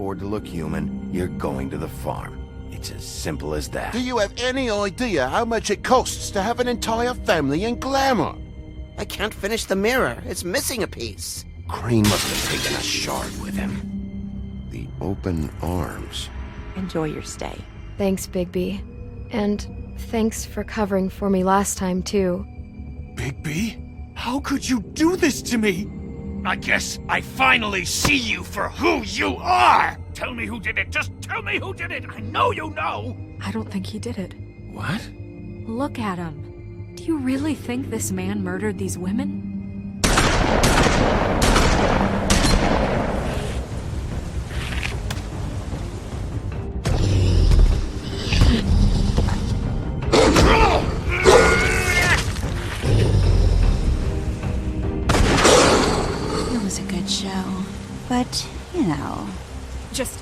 afford to look human, you're going to the farm. It's as simple as that. Do you have any idea how much it costs to have an entire family in glamour? I can't finish the mirror. It's missing a piece. Crane must have taken a shard with him. The open arms. Enjoy your stay. Thanks, Bigby. And thanks for covering for me last time, too. Bigby? How could you do this to me? I guess I finally see you for who you are! Tell me who did it! Just tell me who did it! I know you know! I don't think he did it. What? Look at him. Do you really think this man murdered these women? It was a good show, but, you know... Just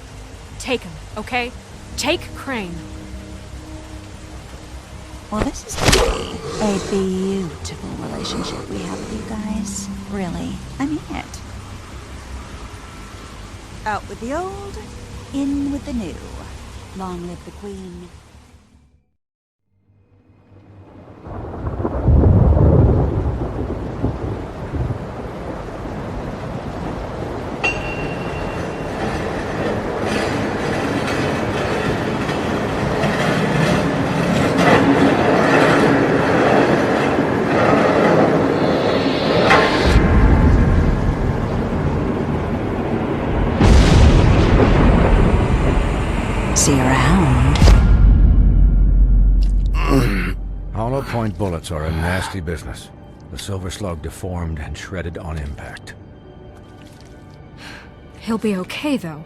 take him, okay? Take Crane. Well, this is gonna be a beautiful relationship we have with you guys. Really, I mean it. Out with the old, in with the new. Long live the Queen. See you around. Hollow point bullets are a nasty business. The silver slug deformed and shredded on impact. He'll be okay, though.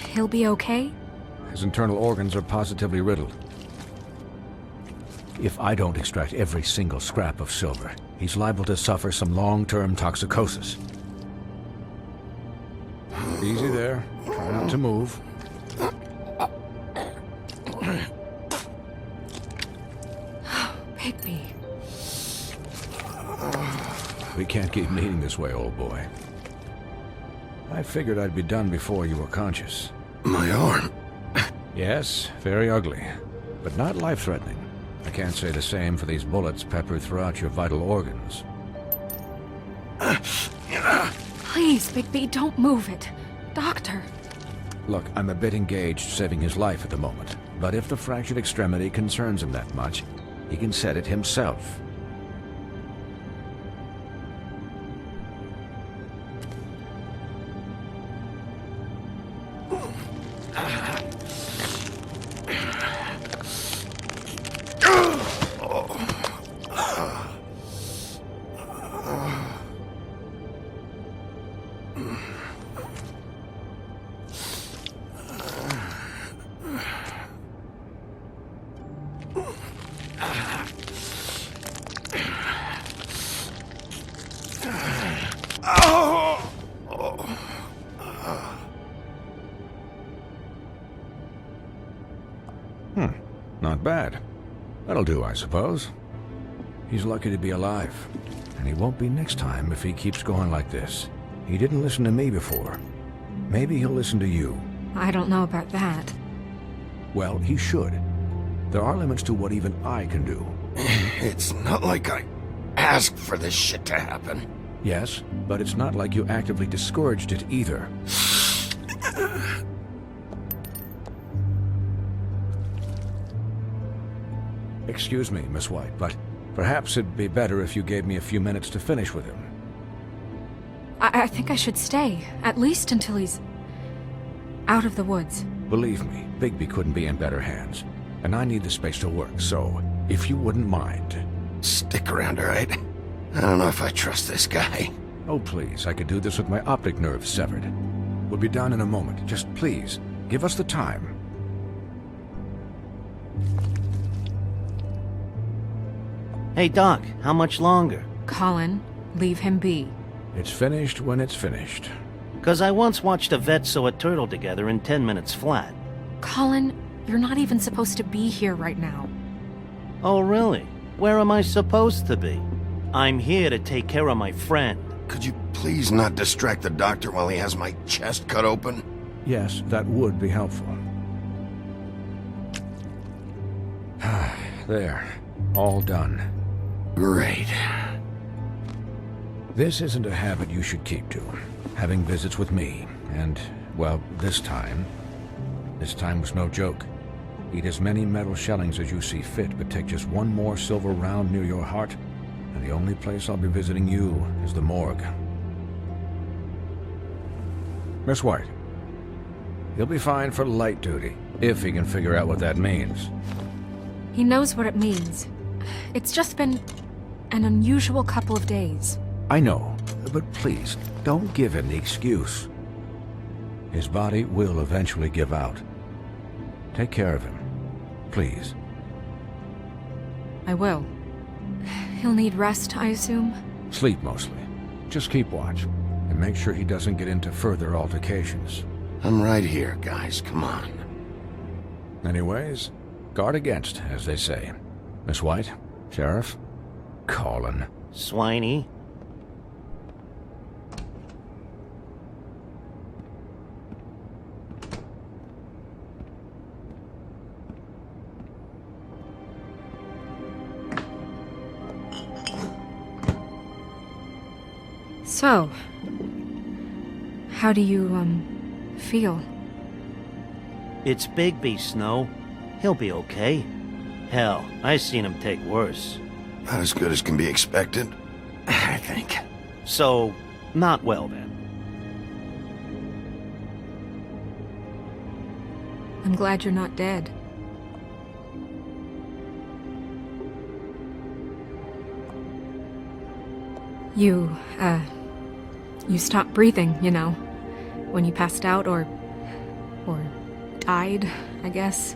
He'll be okay? His internal organs are positively riddled. If I don't extract every single scrap of silver, he's liable to suffer some long-term toxicosis. Easy there. Try not to move. Bigby. We can't keep meeting this way, old boy. I figured I'd be done before you were conscious. My arm. Yes, very ugly, but not life-threatening. I can't say the same for these bullets peppered throughout your vital organs. Please, Bigby, don't move it. Doctor. Look, I'm a bit engaged saving his life at the moment, but if the fractured extremity concerns him that much, he can set it himself. Not bad. That'll do, I suppose. He's lucky to be alive, and he won't be next time if he keeps going like this. He didn't listen to me before. Maybe he'll listen to you. I don't know about that. Well, he should. There are limits to what even I can do. It's not like I asked for this shit to happen. Yes, but it's not like you actively discouraged it either. Excuse me, Miss White, but perhaps it'd be better if you gave me a few minutes to finish with him. I think I should stay, at least until he's out of the woods. Believe me, Bigby couldn't be in better hands, and I need the space to work, so if you wouldn't mind. Stick around, all right? I don't know if I trust this guy. Oh, please, I could do this with my optic nerve severed. We'll be done in a moment. Just please, give us the time. Hey, Doc, how much longer? Colin, leave him be. It's finished when it's finished. 'Cause I once watched a vet sew a turtle together in 10 minutes flat. Colin, you're not even supposed to be here right now. Oh, really? Where am I supposed to be? I'm here to take care of my friend. Could you please not distract the doctor while he has my chest cut open? Yes, that would be helpful. There. All done. Great. This isn't a habit you should keep to. Having visits with me, and, well, this time was no joke. Eat as many metal shellings as you see fit, but take just one more silver round near your heart, and the only place I'll be visiting you is the morgue. Miss White, he'll be fine for light duty, if he can figure out what that means. He knows what it means. It's just been an unusual couple of days. I know, but please, don't give him the excuse. His body will eventually give out. Take care of him, please. I will. He'll need rest, I assume? Sleep mostly. Just keep watch, and make sure he doesn't get into further altercations. I'm right here, guys. Come on. Anyways, guard against, as they say. Miss White, Sheriff, Colin. Swiney. So, how do you, feel? It's Bigby, Snow. He'll be okay. Hell, I seen him take worse. Not as good as can be expected, I think. So, not well then. I'm glad you're not dead. You stopped breathing, you know, when you passed out or died, I guess.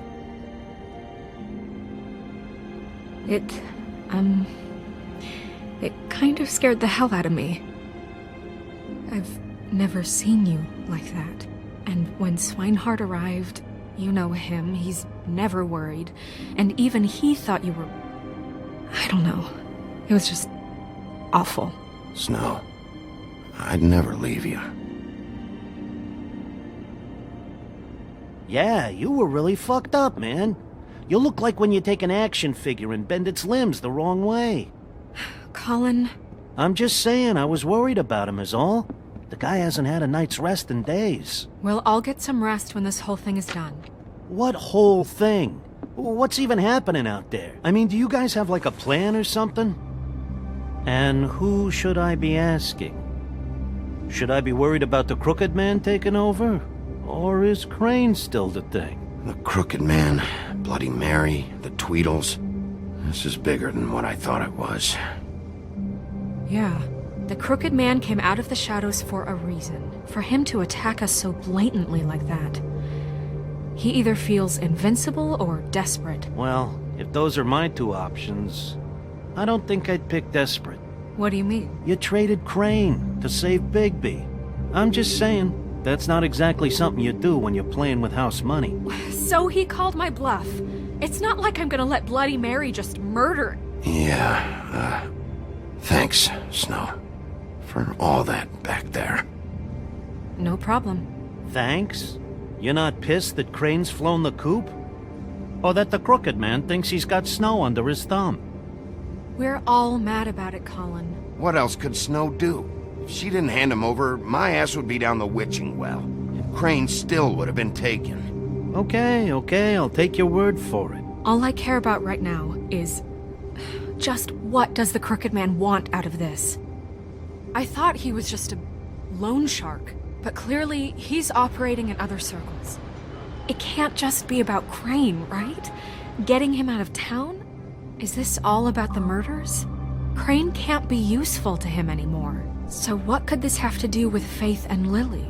It kind of scared the hell out of me. I've never seen you like that. And when Swinehart arrived, you know him, he's never worried. And even he thought you were... I don't know. It was just awful. Snow, I'd never leave you. Yeah, you were really fucked up, man. You look like when you take an action figure and bend its limbs the wrong way. Colin... I'm just saying, I was worried about him is all. The guy hasn't had a night's rest in days. Well, I'll get some rest when this whole thing is done. What whole thing? What's even happening out there? I mean, do you guys have like a plan or something? And who should I be asking? Should I be worried about the Crooked Man taking over? Or is Crane still the thing? The Crooked Man, Bloody Mary, the Tweedles. This is bigger than what I thought it was. Yeah. The Crooked Man came out of the shadows for a reason. For him to attack us so blatantly like that. He either feels invincible or desperate. Well, if those are my two options, I don't think I'd pick desperate. What do you mean? You traded Crane to save Bigby. I'm just saying, that's not exactly something you do when you're playing with house money. So he called my bluff. It's not like I'm gonna let Bloody Mary just murder... Yeah, thanks, Snow. For all that back there. No problem. Thanks? You're not pissed that Crane's flown the coop? Or that the Crooked Man thinks he's got Snow under his thumb? We're all mad about it, Colin. What else could Snow do? If she didn't hand him over, my ass would be down the witching well. And Crane still would have been taken. Okay, I'll take your word for it. All I care about right now is... just what does the Crooked Man want out of this? I thought he was just a loan shark, but clearly he's operating in other circles. It can't just be about Crane, right? Getting him out of town? Is this all about the murders? Crane can't be useful to him anymore. So what could this have to do with Faith and Lily?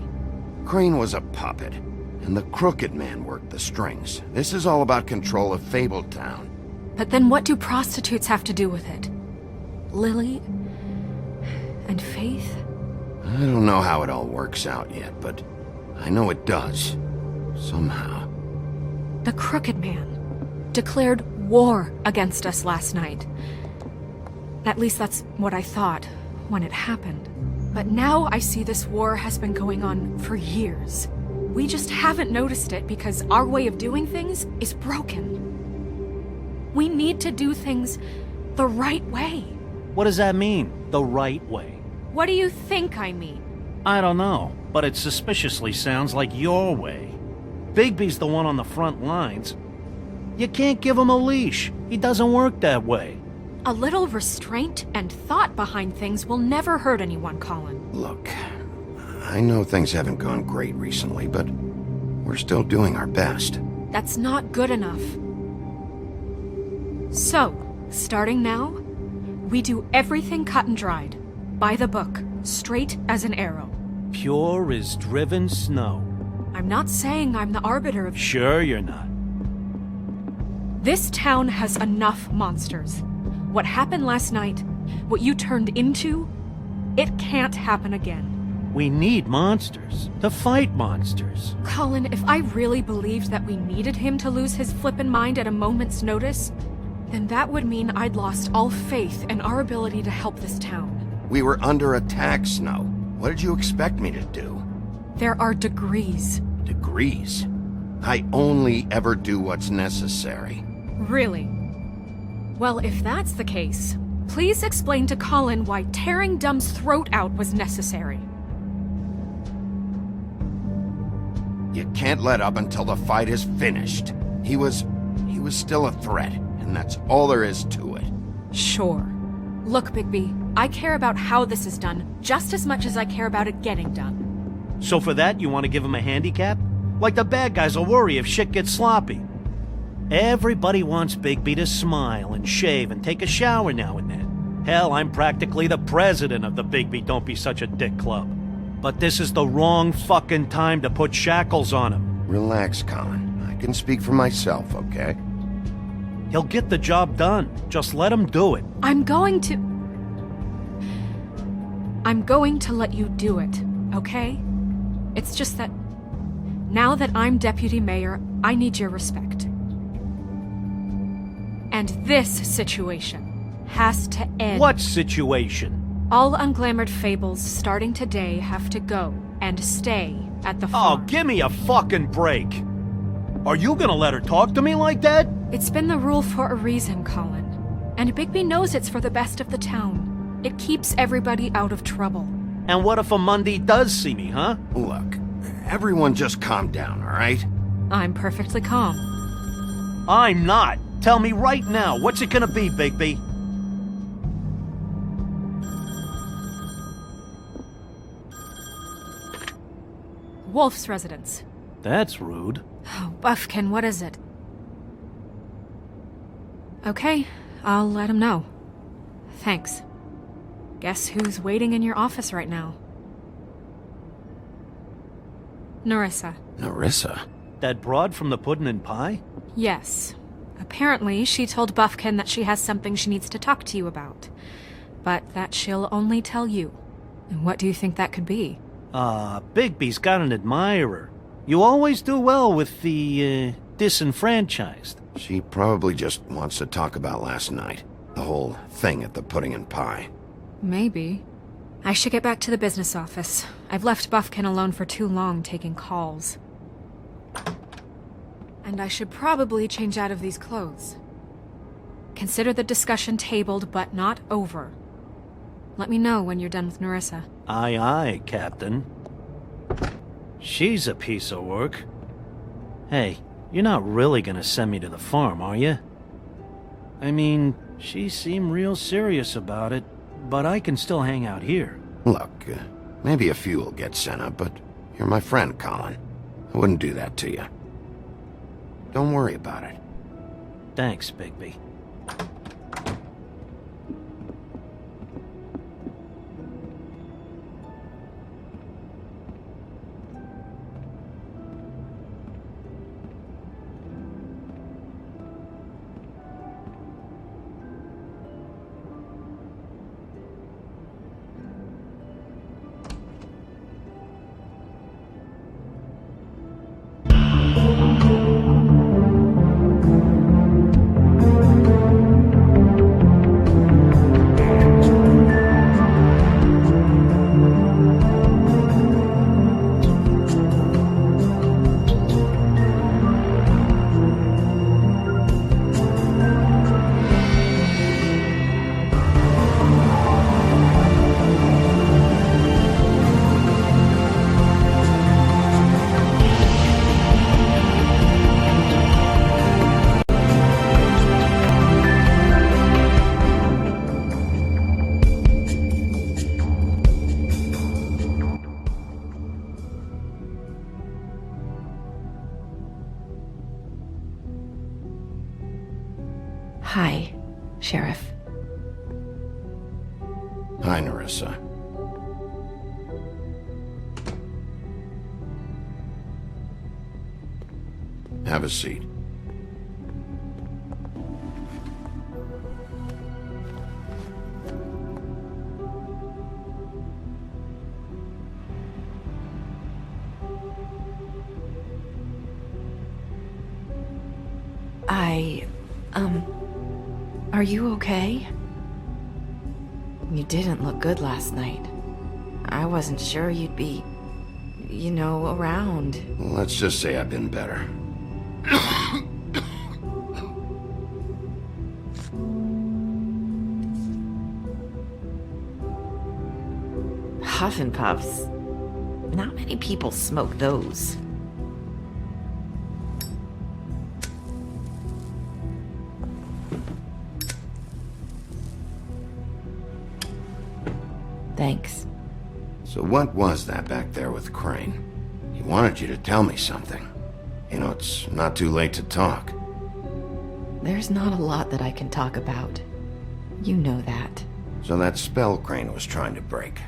Crane was a puppet, and the Crooked Man worked the strings. This is all about control of Fabletown. But then what do prostitutes have to do with it? Lily? And Faith? I don't know how it all works out yet, but I know it does. Somehow. The Crooked Man declared war against us last night. At least that's what I thought when it happened. But now I see this war has been going on for years. We just haven't noticed it because our way of doing things is broken. We need to do things the right way. What does that mean, the right way? What do you think I mean? I don't know, but it suspiciously sounds like your way. Bigby's the one on the front lines. You can't give him a leash. He doesn't work that way. A little restraint and thought behind things will never hurt anyone, Colin. Look, I know things haven't gone great recently, but we're still doing our best. That's not good enough. So, starting now, we do everything cut and dried. By the book, straight as an arrow. Pure as driven snow. I'm not saying I'm the arbiter of... Sure you're not. This town has enough monsters. What happened last night, what you turned into, it can't happen again. We need monsters. To fight monsters. Colin, if I really believed that we needed him to lose his flippin' mind at a moment's notice, then that would mean I'd lost all faith in our ability to help this town. We were under attack, Snow. What did you expect me to do? There are degrees. Degrees? I only ever do what's necessary. Really? Well, if that's the case, please explain to Colin why tearing Dumb's throat out was necessary. You can't let up until the fight is finished. He was still a threat, and that's all there is to it. Sure. Look, Bigby, I care about how this is done just as much as I care about it getting done. So for that, you want to give him a handicap? Like the bad guys will worry if shit gets sloppy. Everybody wants Bigby to smile and shave and take a shower now and then. Hell, I'm practically the president of the Bigby Don't Be Such a Dick Club. But this is the wrong fucking time to put shackles on him. Relax, Colin. I can speak for myself, okay? He'll get the job done. Just let him do it. I'm going to let you do it, okay? It's just that now that I'm deputy mayor, I need your respect. And this situation has to end. What situation? All unglamored fables starting today have to go and stay at the farm. Oh, give me a fucking break. Are you gonna let her talk to me like that? It's been the rule for a reason, Colin. And Bigby knows it's for the best of the town. It keeps everybody out of trouble. And what if a Monday does see me, huh? Look, everyone just calm down, all right? I'm perfectly calm. I'm not. Tell me right now, what's it gonna be, Bigby? Wolf's residence. That's rude. Oh, Buffkin, what is it? Okay, I'll let him know. Thanks. Guess who's waiting in your office right now? Narissa. Narissa? That broad from the Puddin' and Pie? Yes. Apparently, she told Buffkin that she has something she needs to talk to you about. But that she'll only tell you. And what do you think that could be? Bigby's got an admirer. You always do well with the, disenfranchised. She probably just wants to talk about last night. The whole thing at the Pudding and Pie. Maybe. I should get back to the business office. I've left Buffkin alone for too long taking calls. And I should probably change out of these clothes. Consider the discussion tabled, but not over. Let me know when you're done with Narissa. Aye, aye, Captain. She's a piece of work. Hey, you're not really gonna send me to the farm, are you? I mean, she seemed real serious about it, but I can still hang out here. Look, maybe a few will get sent up, but you're my friend, Colin. I wouldn't do that to you. Don't worry about it. Thanks, Bigby. Sheriff. Hi, Nerissa. Have a seat. Are you okay? You didn't look good last night. I wasn't sure you'd be, around. Let's just say I've been better. Huff and Puffs. Not many people smoke those. Thanks. So what was that back there with Crane? He wanted you to tell me something. You know, it's not too late to talk. There's not a lot that I can talk about. You know that. So that spell Crane was trying to break.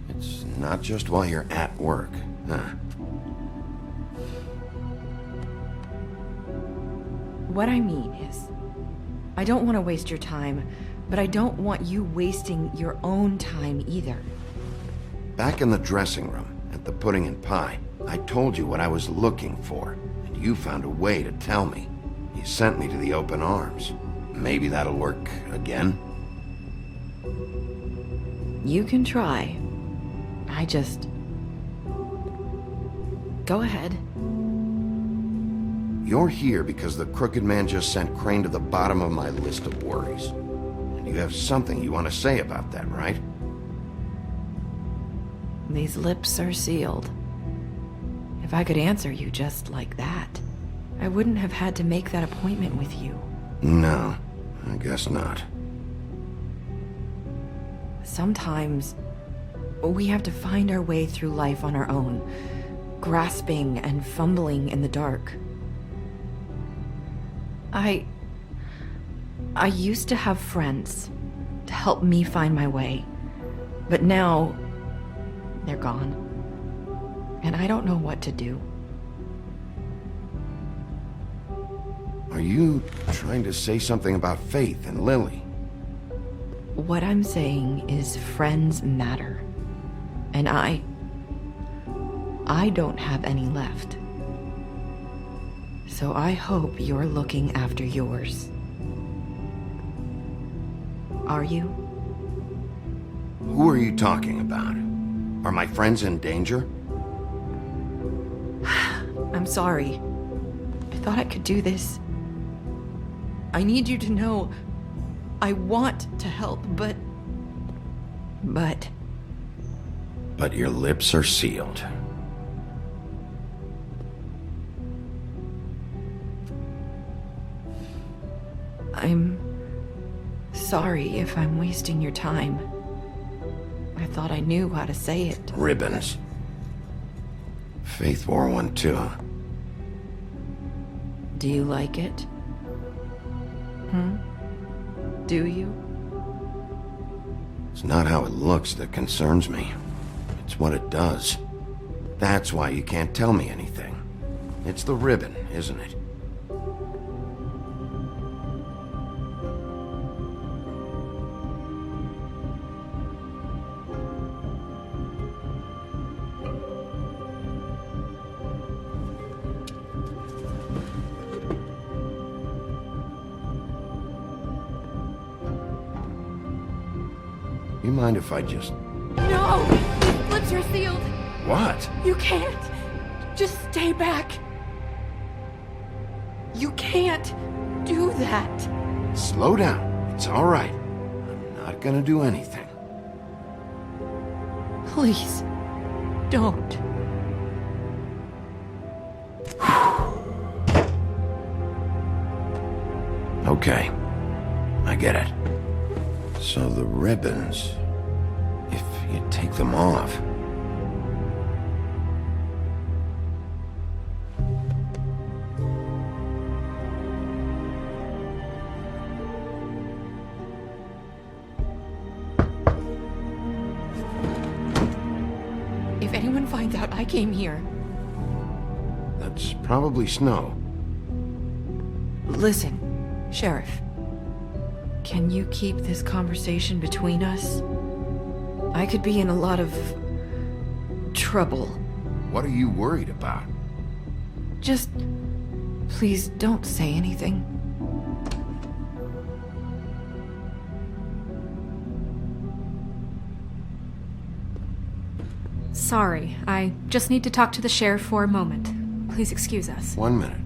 It's not just while you're at work, huh? What I mean is, I don't want to waste your time, but I don't want you wasting your own time either. Back in the dressing room, at the pudding and pie, I told you what I was looking for, and you found a way to tell me. You sent me to the open arms. Maybe that'll work again? You can try. I just... Go ahead. You're here because the Crooked Man just sent Crane to the bottom of my list of worries. And you have something you want to say about that, right? These lips are sealed. If I could answer you just like that, I wouldn't have had to make that appointment with you. No, I guess not. Sometimes, we have to find our way through life on our own, grasping and fumbling in the dark. I used to have friends to help me find my way, but now they're gone, and I don't know what to do. Are you trying to say something about Faith and Lily? What I'm saying is friends matter, and I don't have any left. So I hope you're looking after yours. Are you? Who are you talking about? Are my friends in danger? I'm sorry. I thought I could do this. I need you to know I want to help, but... But your lips are sealed. I'm sorry if I'm wasting your time. I thought I knew how to say it. Ribbons. Faith wore one too. Do you like it? Do you? It's not how it looks that concerns me. It's what it does. That's why you can't tell me anything. It's the ribbon, isn't it? You mind if I just... No! His lips are sealed! What? You can't! Just stay back! You can't do that! Slow down. It's all right. I'm not gonna do anything. Please, don't. Okay. I get it. So the ribbons, if you take them off... anyone finds out I came here... That's probably Snow. Listen, Sheriff. Can you keep this conversation between us? I could be in a lot of... trouble. What are you worried about? Just... please don't say anything. Sorry, I just need to talk to the sheriff for a moment. Please excuse us. 1 minute.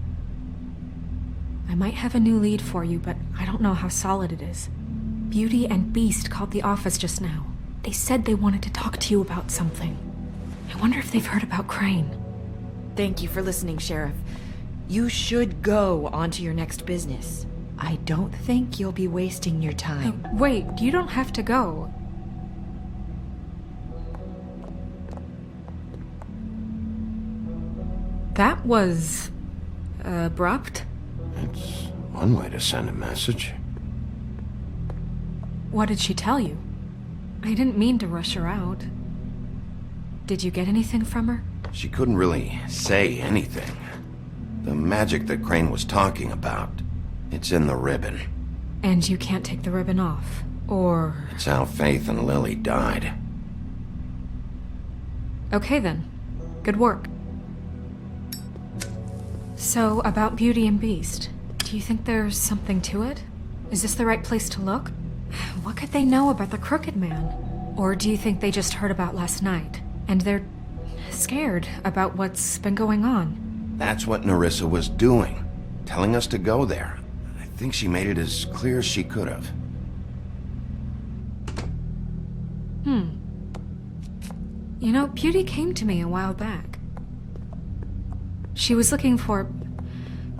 I might have a new lead for you, but I don't know how solid it is. Beauty and Beast called the office just now. They said they wanted to talk to you about something. I wonder if they've heard about Crane. Thank you for listening, Sheriff. You should go on to your next business. I don't think you'll be wasting your time. Wait, you don't have to go. That was... abrupt? It's one way to send a message. What did she tell you? I didn't mean to rush her out. Did you get anything from her? She couldn't really say anything. The magic that Crane was talking about, it's in the ribbon. And you can't take the ribbon off, or... It's how Faith and Lily died. Okay then. Good work. So, about Beauty and Beast, do you think there's something to it? Is this the right place to look? What could they know about the Crooked Man? Or do you think they just heard about last night, and they're scared about what's been going on? That's what Nerissa was doing, telling us to go there. I think she made it as clear as she could have. You know, Beauty came to me a while back. She was looking for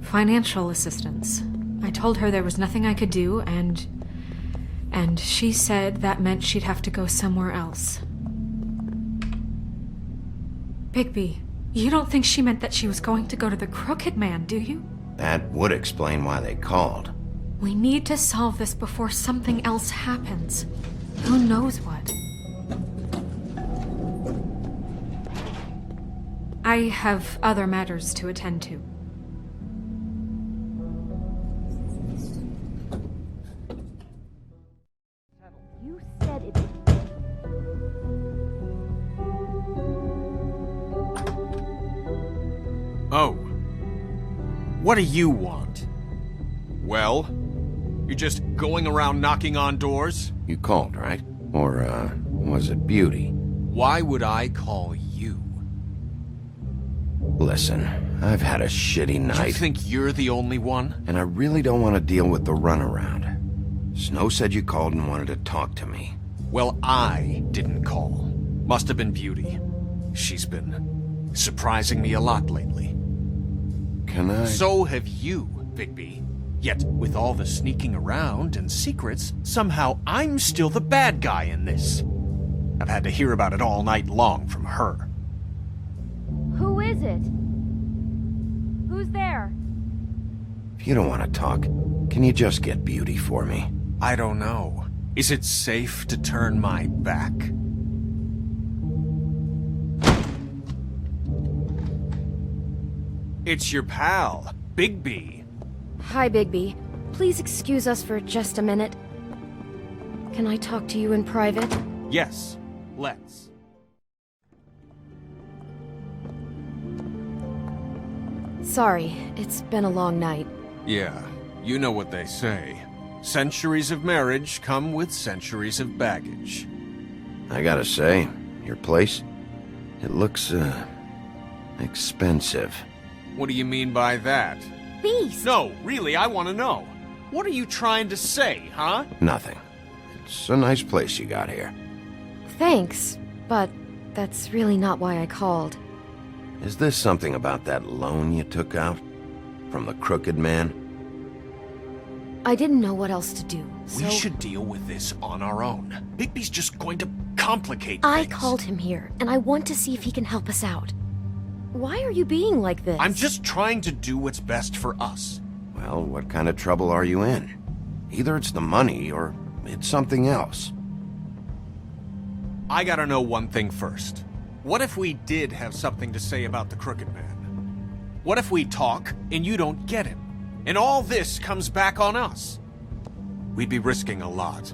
financial assistance. I told her there was nothing I could do, and she said that meant she'd have to go somewhere else. Bigby, you don't think she meant that she was going to go to the Crooked Man, do you? That would explain why they called. We need to solve this before something else happens. Who knows what? I have other matters to attend to. You said it. Oh. What do you want? Well? You're just going around knocking on doors? You called, right? Or, was it Beauty? Why would I call you? Listen, I've had a shitty night. You think you're the only one? And I really don't want to deal with the runaround. Snow said you called and wanted to talk to me. Well, I didn't call. Must have been Beauty. She's been surprising me a lot lately. Can I... So have you, Bigby. Yet, with all the sneaking around and secrets, somehow I'm still the bad guy in this. I've had to hear about it all night long from her. Who is it? Who's there? If you don't want to talk, can you just get Beauty for me? I don't know. Is it safe to turn my back? It's your pal, Bigby. Hi, Bigby. Please excuse us for just a minute. Can I talk to you in private? Yes, let's. Sorry, it's been a long night. Yeah, you know what they say. Centuries of marriage come with centuries of baggage. I gotta say, your place, it looks, expensive. What do you mean by that? Beast! No, really, I want to know. What are you trying to say, huh? Nothing. It's a nice place you got here. Thanks, but that's really not why I called. Is this something about that loan you took out? From the Crooked Man? I didn't know what else to do, so... We should deal with this on our own. Bigby's just going to complicate I things. called him here, and I want to see if he can help us out. Why are you being like this? I'm just trying to do what's best for us. Well, what kind of trouble are you in? Either it's the money, or it's something else. I gotta know one thing first. What if we did have something to say about the Crooked Man? What if we talk and you don't get him? And all this comes back on us? We'd be risking a lot.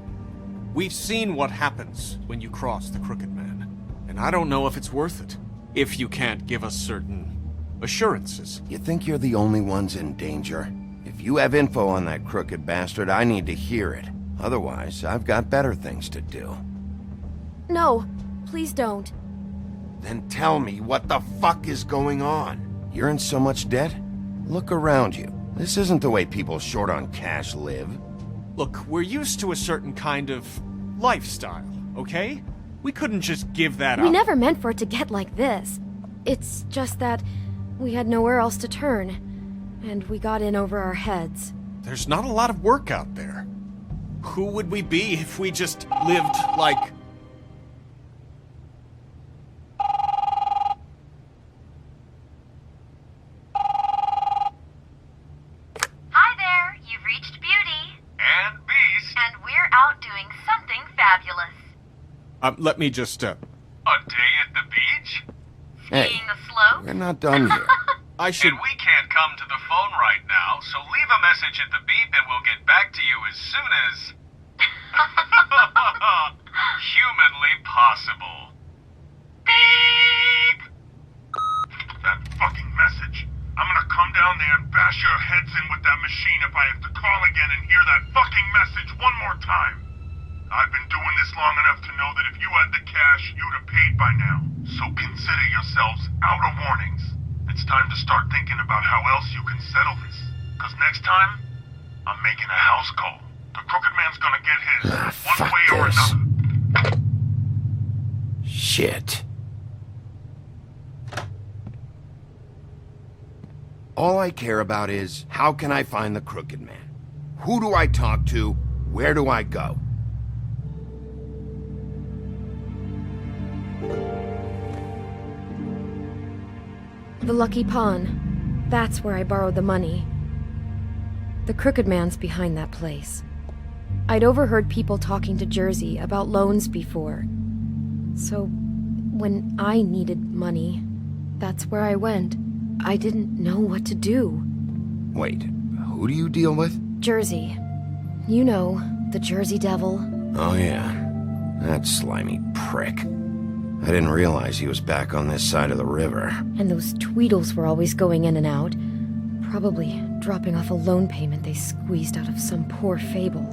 We've seen what happens when you cross the Crooked Man. And I don't know if it's worth it. If you can't give us certain assurances. You think you're the only ones in danger? If you have info on that crooked bastard, I need to hear it. Otherwise, I've got better things to do. No, please don't. Then tell me what the fuck is going on? You're in so much debt? Look around you. This isn't the way people short on cash live. Look, we're used to a certain kind of lifestyle, okay? We couldn't just give that up. We never meant for it to get like this. It's just that we had nowhere else to turn, and we got in over our heads. There's not a lot of work out there. Who would we be if we just lived like... Hi there, you've reached Beauty. And Beast. And we're out doing something fabulous. Let me just, A day at the beach? Hey, Skiing the slopes? we're not done yet. I should... And we can't come to the phone right now, so leave a message at the beep and we'll get back to you as soon as... humanly possible. Beep! That fucking message. I'm gonna come down there and bash your heads in with that machine if I have to call again and hear that fucking message one more time. I've been doing this long enough to know that if you had the cash, you'd have paid by now. So consider yourselves out of warnings. It's time to start thinking about how else you can settle this. Because next time, I'm making a house call. The Crooked Man's gonna get his, one fuck way or this. another. Shit. All I care about is, how can I find the Crooked Man? Who do I talk to? Where do I go? The Lucky Pawn. That's where I borrowed the money. The Crooked Man's behind that place. I'd overheard people talking to Jersey about loans before. So, when I needed money, that's where I went. I didn't know what to do. Wait, who do you deal with? Jersey. You know, the Jersey Devil. Oh yeah, that slimy prick. I didn't realize he was back on this side of the river. And those Tweedles were always going in and out. Probably dropping off a loan payment they squeezed out of some poor fable.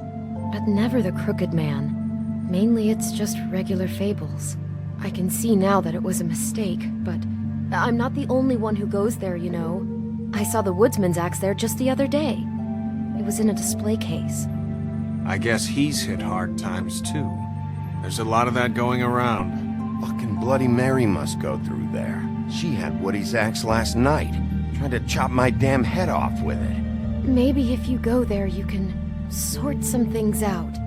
But never the Crooked Man. Mainly it's just regular fables. I can see now that it was a mistake, but I'm not the only one who goes there, you know. I saw the Woodsman's axe there just the other day. It was in a display case. I guess he's hit hard times, too. There's a lot of that going around. Fucking Bloody Mary must go through there. She had Woody's axe last night. Tried to chop my damn head off with it. Maybe if you go there, you can sort some things out.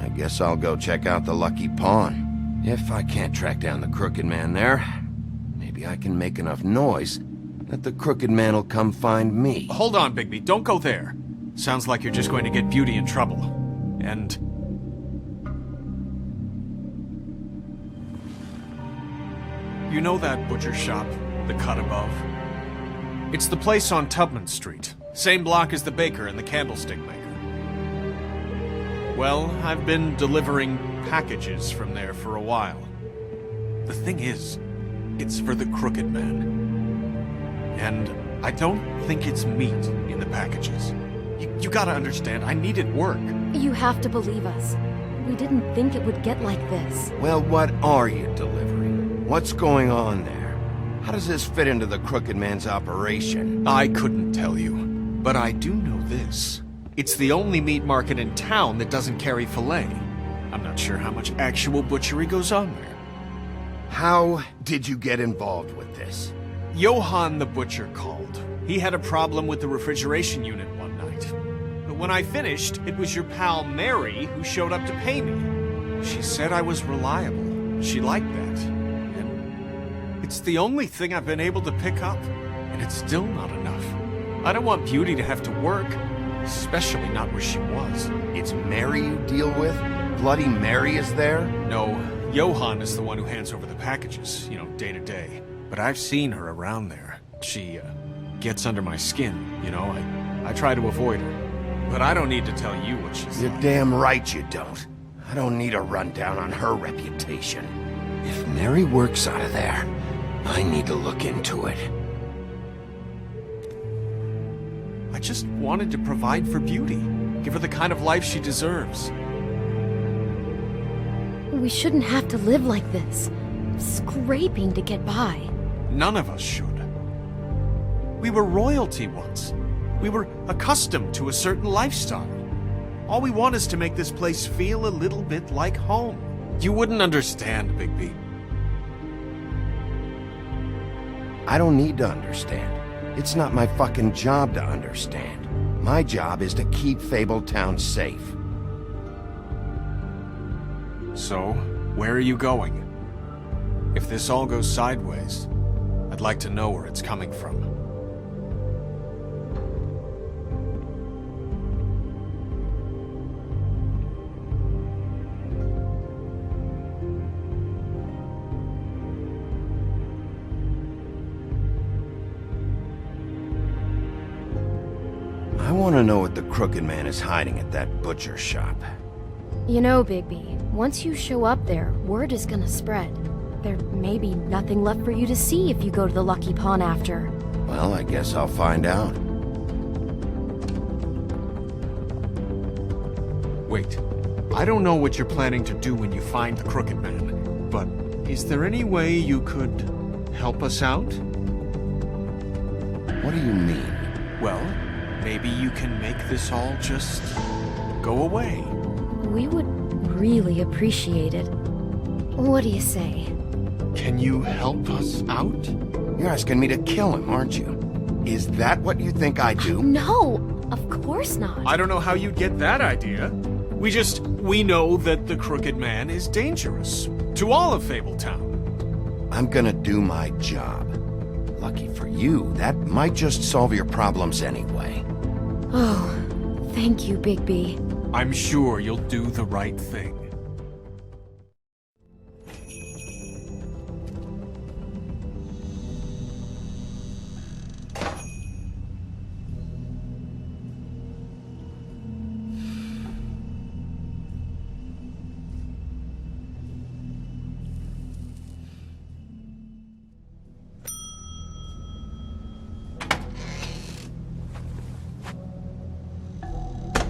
I guess I'll go check out the Lucky Pawn. If I can't track down the Crooked Man there, maybe I can make enough noise that the Crooked Man will come find me. Hold on, Bigby. Don't go there. Sounds like you're just going to get Beauty in trouble. And... you know that butcher shop, the cut above? It's the place on Tubman Street. Same block as the baker and the candlestick maker. Well, I've been delivering packages from there for a while. The thing is, it's for the Crooked Man. And I don't think it's meat in the packages. You gotta understand, I needed work. You have to believe us. We didn't think it would get like this. Well, what are you delivering? What's going on there? How does this fit into the Crooked Man's operation? I couldn't tell you, but I do know this. It's the only meat market in town that doesn't carry filet. I'm not sure how much actual butchery goes on there. How did you get involved with this? Johann the butcher called. He had a problem with the refrigeration unit one night. But when I finished, it was your pal Mary who showed up to pay me. She said I was reliable. She liked that. And it's the only thing I've been able to pick up. And it's still not enough. I don't want Beauty to have to work. Especially not where she was. It's Mary you deal with? Bloody Mary is there? No, Johan is the one who hands over the packages, you know, day to day. But I've seen her around there. She, gets under my skin, you know. I try to avoid her. But I don't need to tell you what she's You're like. damn right you don't. I don't need a rundown on her reputation. If Mary works out of there, I need to look into it. I just wanted to provide for Beauty. Give her the kind of life she deserves. We shouldn't have to live like this, scraping to get by. None of us should. We were royalty once. We were accustomed to a certain lifestyle. All we want is to make this place feel a little bit like home. You wouldn't understand, Bigby. I don't need to understand. It's not my fucking job to understand. My job is to keep Fabletown safe. So, where are you going? If this all goes sideways, I'd like to know where it's coming from. I want to know what the Crooked Man is hiding at that butcher shop. You know, Bigby, once you show up there, word is gonna spread. There may be nothing left for you to see if you go to the Lucky Pawn after. Well, I guess I'll find out. Wait, I don't know what you're planning to do when you find the Crooked Man, but is there any way you could help us out? What do you mean? Well, maybe you can make this all just go away. We would really appreciate it. What do you say? Can you help us out? You're asking me to kill him, aren't you? Is that what you think I do? No, of course not. I don't know how you'd get that idea. We know that the Crooked Man is dangerous. To all of Fabletown. I'm gonna do my job. Lucky for you, that might just solve your problems anyway. Oh, thank you, Bigby. I'm sure you'll do the right thing.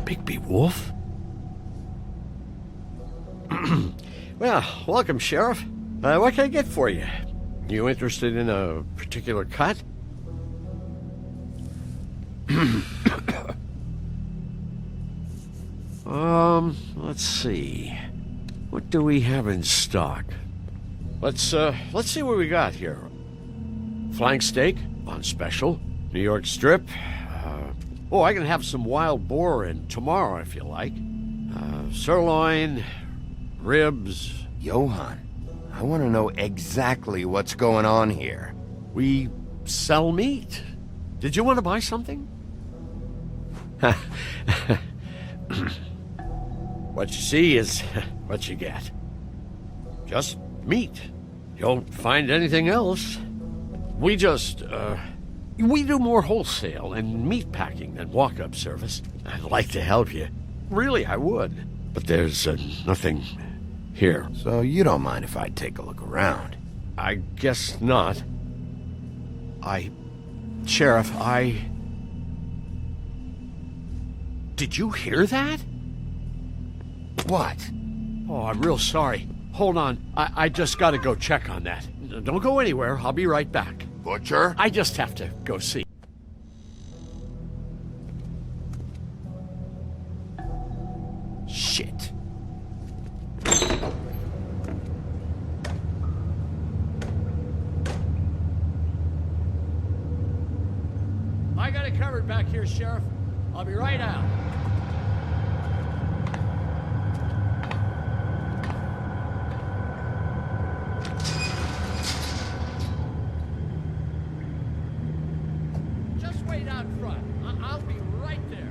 Bigby Wolf? Well, welcome, Sheriff. What can I get for you? You interested in a particular cut? Let's see. What do we have in stock? Let's see what we got here. Flank steak on special. New York strip. Oh, I can have some wild boar in tomorrow if you like. Sirloin, ribs. Johan, I want to know exactly what's going on here. We sell meat. Did you want to buy something? What you see is what you get. Just meat. You don't find anything else. We just, we do more wholesale and meat packing than walk-up service. I'd like to help you. Really, I would. But there's nothing here. So you don't mind if I take a look around? I guess not. Sheriff, Did you hear that? What? Oh, I'm real sorry. Hold on. I just gotta go check on that. Don't go anywhere. I'll be right back. Butcher? I just have to go see. Shit. I got it covered back here, Sheriff. I'll be right out. Just wait out front. I'll be right there.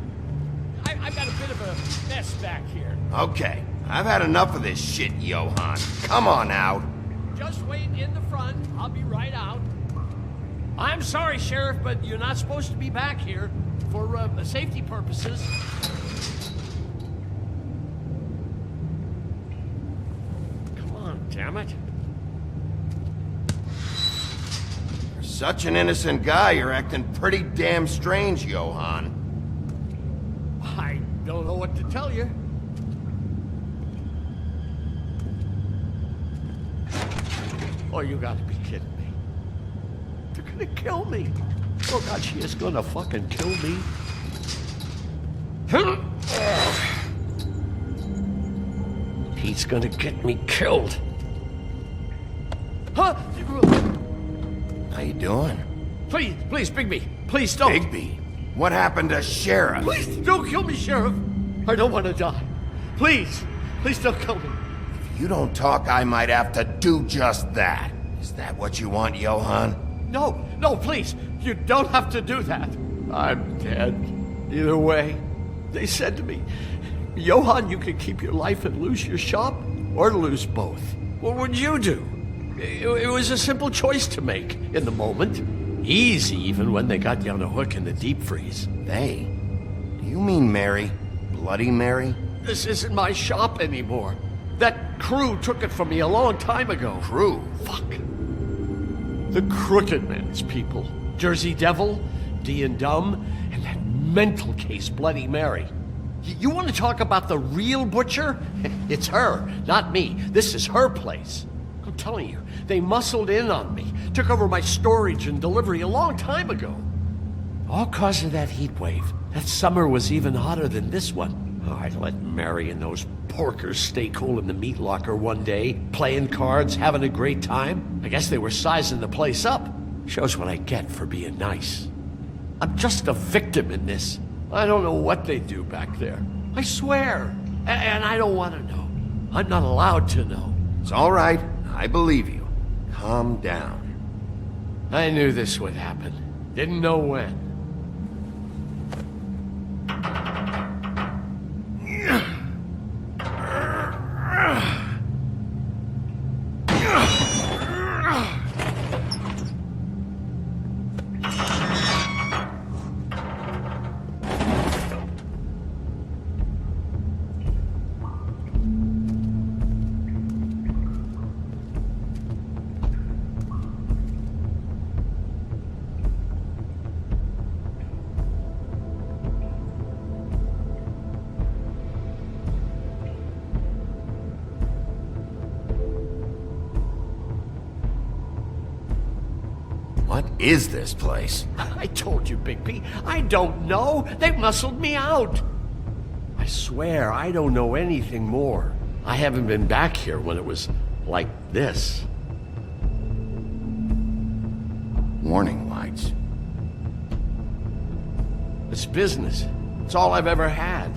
I've got a bit of a mess back here. Okay, I've had enough of this shit, Johann. Come on out. Just wait in the front. I'll be right out. I'm sorry, Sheriff, but you're not supposed to be back here for safety purposes. Come on, damn it. For such an innocent guy, you're acting pretty damn strange, Johann. I don't know what to tell you. Oh, you gotta be kidding me. They're gonna kill me. Oh God, she is gonna fucking kill me. He's gonna get me killed. Huh? How you doing? Please, Bigby. Please don't. Bigby? What happened to Sheriff? Please don't kill me, Sheriff. I don't want to die. Please don't kill me. If you don't talk, I might have to do just that. Is that what you want, Johann? No, please. You don't have to do that. I'm dead. Either way. They said to me, Johann, you can keep your life and lose your shop, or lose both. What would you do? It was a simple choice to make in the moment. Easy, even when they got you on a hook in the deep freeze. They? Do you mean Mary? Bloody Mary? This isn't my shop anymore. That crew took it from me a long time ago. Crew? Fuck. The Crooked Man's people. Jersey Devil, D and Dumb, and that mental case, Bloody Mary. You want to talk about the real butcher? It's her, not me. This is her place. I'm telling you, they muscled in on me, took over my storage and delivery a long time ago. All cause of that heat wave. That summer was even hotter than this one. Oh, I let Mary and those porkers stay cool in the meat locker one day, playing cards, having a great time. I guess they were sizing the place up. Shows what I get for being nice. I'm just a victim in this. I don't know what they do back there. I swear. And I don't want to know. I'm not allowed to know. It's all right. I believe you. Calm down. I knew this would happen. Didn't know when. What is this place? I told you, Bigby. I don't know. They muscled me out. I swear, I don't know anything more. I haven't been back here when it was like this. Warning lights. It's business. It's all I've ever had.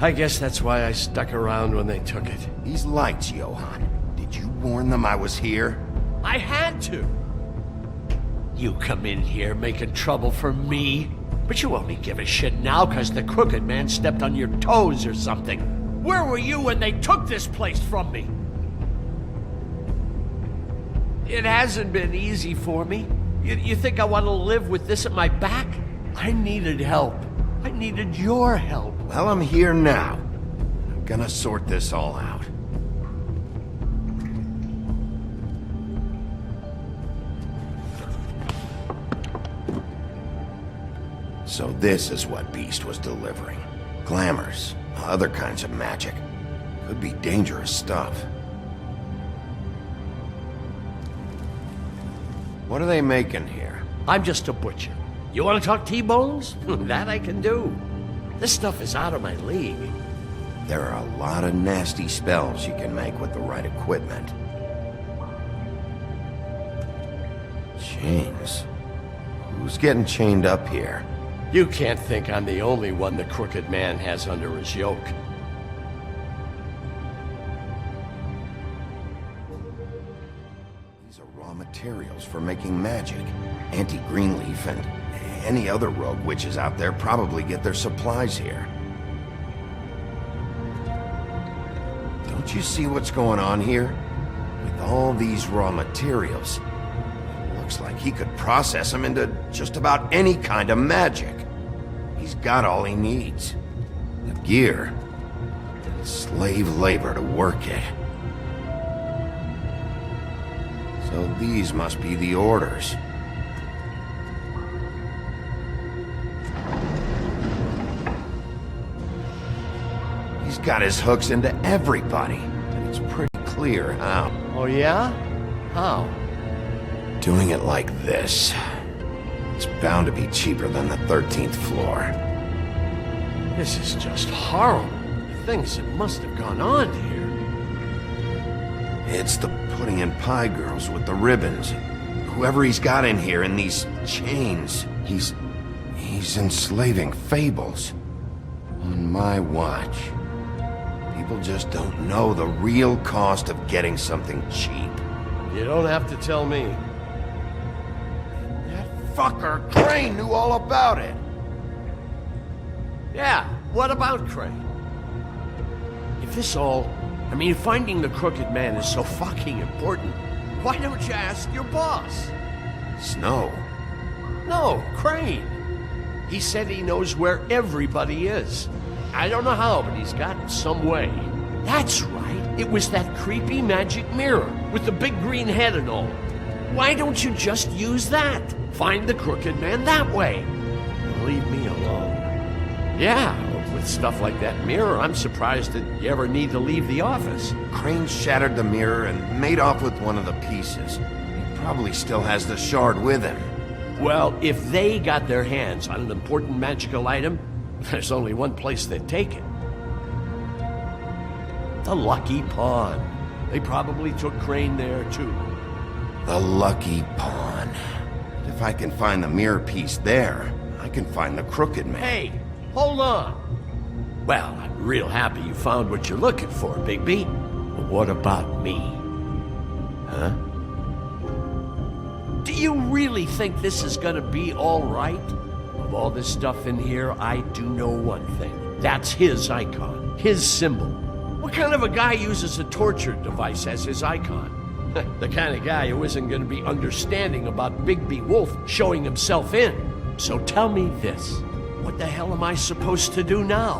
I guess that's why I stuck around when they took it. These lights, Johann. Did you warn them I was here? I had to. You come in here making trouble for me, but you only give a shit now because the Crooked Man stepped on your toes or something. Where were you when they took this place from me? It hasn't been easy for me. You think I want to live with this at my back? I needed help. I needed your help. Well, I'm here now. I'm gonna sort this all out. So this is what Beast was delivering. Glamours, other kinds of magic. Could be dangerous stuff. What are they making here? I'm just a butcher. You want to talk T-bones? That I can do. This stuff is out of my league. There are a lot of nasty spells you can make with the right equipment. Chains. Who's getting chained up here? You can't think I'm the only one the Crooked Man has under his yoke. These are raw materials for making magic. Auntie Greenleaf and any other rogue witches out there probably get their supplies here. Don't you see what's going on here? With all these raw materials, it looks like he could process them into just about any kind of magic. He's got all he needs. The gear, and slave labor to work it. So these must be the orders. He's got his hooks into everybody, and it's pretty clear how. Oh, yeah? How? Doing it like this. It's bound to be cheaper than the 13th floor. This is just horrible. The things that must have gone on here. It's the pudding and pie girls with the ribbons. Whoever he's got in here in these chains, he's enslaving fables. On my watch. People just don't know the real cost of getting something cheap. You don't have to tell me. That fucker Crane knew all about it. Yeah, what about Crane? If this all... I mean, finding the Crooked Man is so fucking important, why don't you ask your boss? Snow? No, Crane. He said he knows where everybody is. I don't know how, but he's got some way. That's right. It was that creepy magic mirror with the big green head and all. Why don't you just use that? Find the Crooked Man that way. Leave me alone. Yeah, with stuff like that mirror, I'm surprised that you ever need to leave the office. Crane shattered the mirror and made off with one of the pieces. He probably still has the shard with him. Well, if they got their hands on an important magical item, there's only one place they'd take it. The Lucky Pawn. They probably took Crane there, too. The Lucky Pawn. If I can find the mirror piece there, I can find the Crooked Man. Hey, hold on. Well, I'm real happy you found what you're looking for, Bigby. But what about me? Huh? Do you really think this is gonna be all right? Of all this stuff in here, I do know one thing. That's his icon, his symbol. What kind of a guy uses a torture device as his icon? The kind of guy who isn't going to be understanding about Bigby Wolf showing himself in. So tell me this. What the hell am I supposed to do now?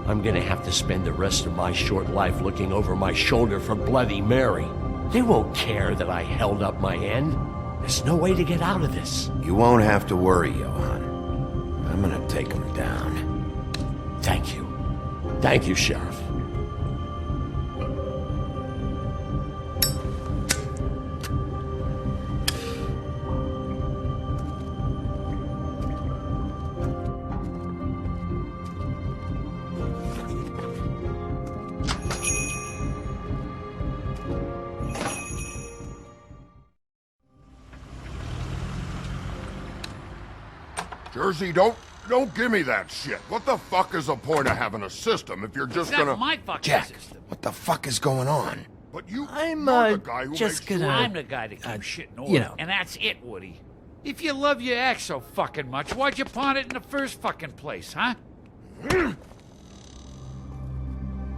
I'm going to have to spend the rest of my short life looking over my shoulder for Bloody Mary. They won't care that I held up my end. There's no way to get out of this. You won't have to worry, Johan. I'm gonna take him down. Thank you. Thank you, Sheriff. Jersey, don't give me that shit. What the fuck is the point of having a system if you're just gonna... my fucking Jack, system. what the fuck is going on? But you're the guy who just makes gonna... sure... I'm the guy that keeps shit in order. And that's it, Woody. If you love your ex so fucking much, why'd you pawn it in the first fucking place, huh?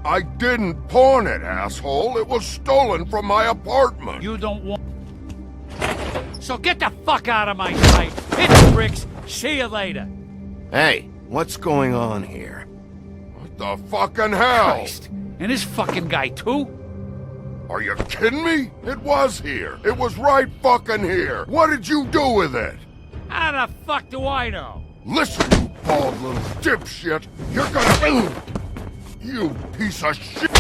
I didn't pawn it, asshole. It was stolen from my apartment. You don't want... So get the fuck out of my sight. Hit the bricks. See you later. Hey, what's going on here? What the fucking hell? Christ. And this fucking guy, too? Are you kidding me? It was here. It was right fucking here. What did you do with it? How the fuck do I know? Listen, you bald little dipshit. You're gonna... You piece of shit.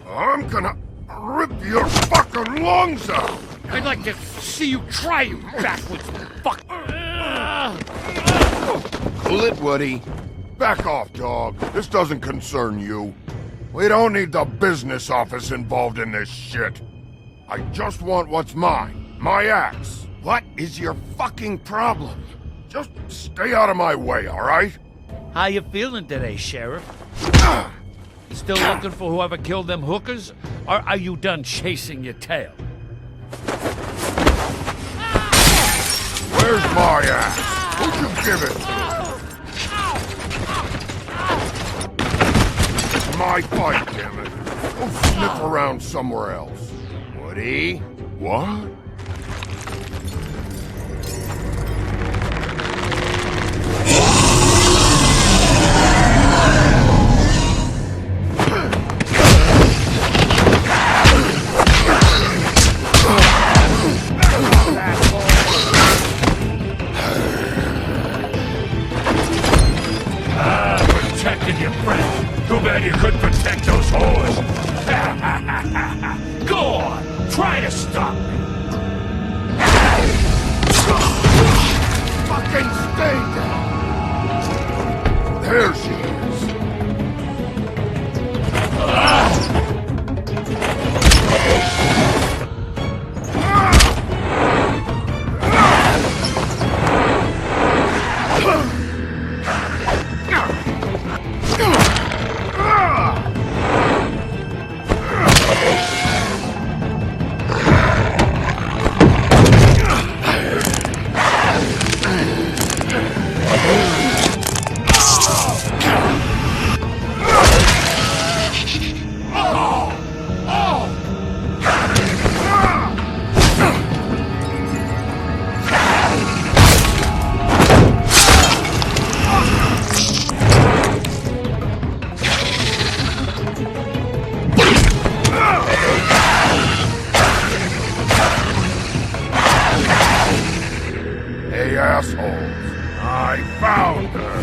I'm gonna rip your fucking lungs out. I'd like to see you try, you backwards fuck. Cool it, Woody. Back off, dog. This doesn't concern you. We don't need the business office involved in this shit. I just want what's mine. My axe. What is your fucking problem? Just stay out of my way, all right? How you feeling today, Sheriff? Still looking for whoever killed them hookers? Or are you done chasing your tail? Where's my axe? Who'd you give it to? my fight, damn it. Go sniff around somewhere else. Woody? What? Protected your friend. Too bad you couldn't protect those whores. Go on, try to stop me. Fucking stay down! There she is. Hey, assholes. I found her.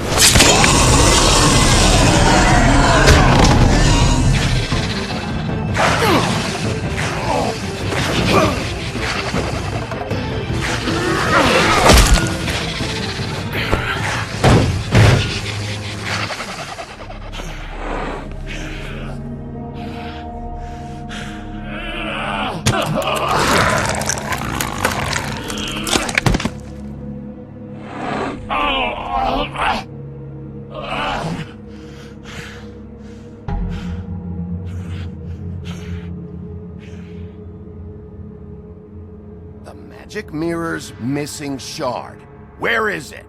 The magic mirror's missing shard. Where is it?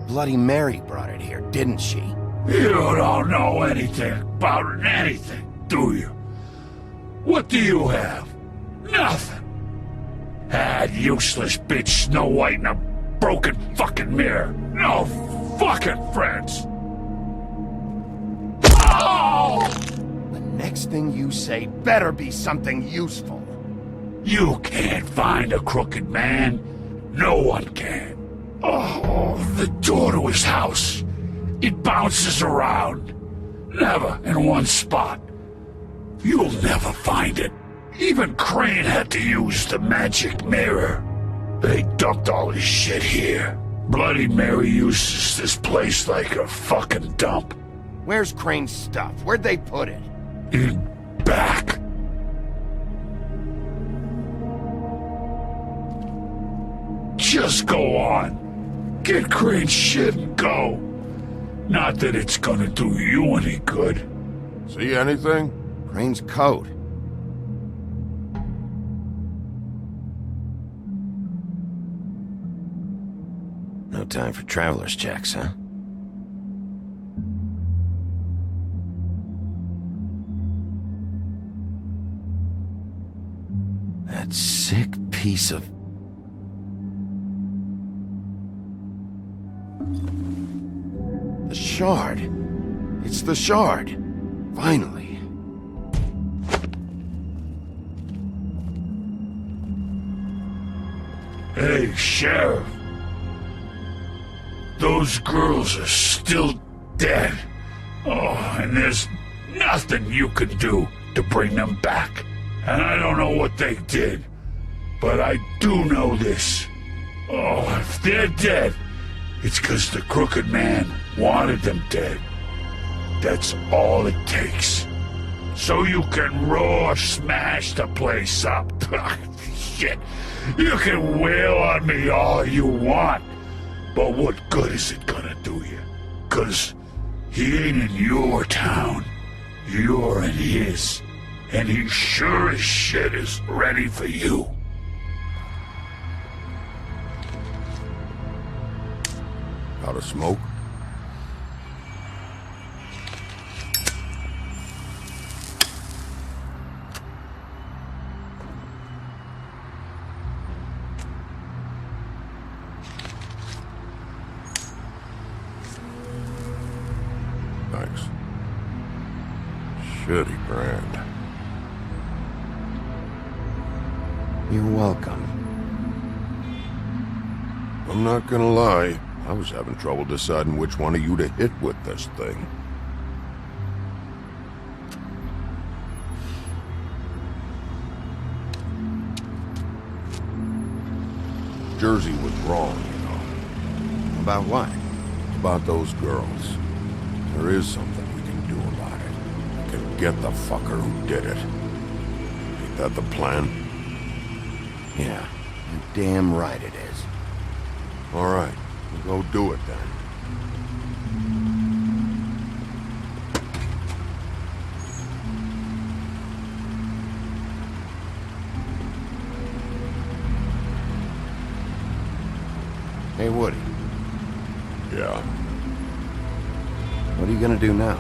Bloody Mary brought it here, didn't she? You don't know anything about anything, do you? What do you have? Nothing. That useless bitch Snow White in a broken fucking mirror. No fucking friends. Oh! The next thing you say better be something useful. You can't find a crooked man. No one can. Oh, the door to his house. It bounces around. Never in one spot. You'll never find it. Even Crane had to use the magic mirror. They dumped all his shit here. Bloody Mary uses this place like a fucking dump. Where's Crane's stuff? Where'd they put it? In back. Just go on. Get Crane's shit and go. Not that it's gonna do you any good. See anything? Crane's coat. No time for traveler's checks, huh? That sick piece of... The shard. It's the shard. Finally. Hey, Sheriff. Those girls are still dead. Oh, and there's nothing you can do to bring them back. And I don't know what they did, but I do know this. Oh, if they're dead, it's 'cause the Crooked Man wanted them dead. That's all it takes. So you can roar smash the place up. Shit, you can wail on me all you want, but what good is it gonna do you? 'Cause he ain't in your town. You're in his. And he sure as shit is ready for you. Out of smoke? Shitty brand. You're welcome. I'm not gonna lie, I was having trouble deciding which one of you to hit with this thing. Jersey was wrong, you know. About what? About those girls. There is something we can do about it. We can get the fucker who did it. Ain't that the plan? Yeah, you're damn right it is. All right, we'll go do it then. Hey, Woody. Yeah. What are you gonna do now?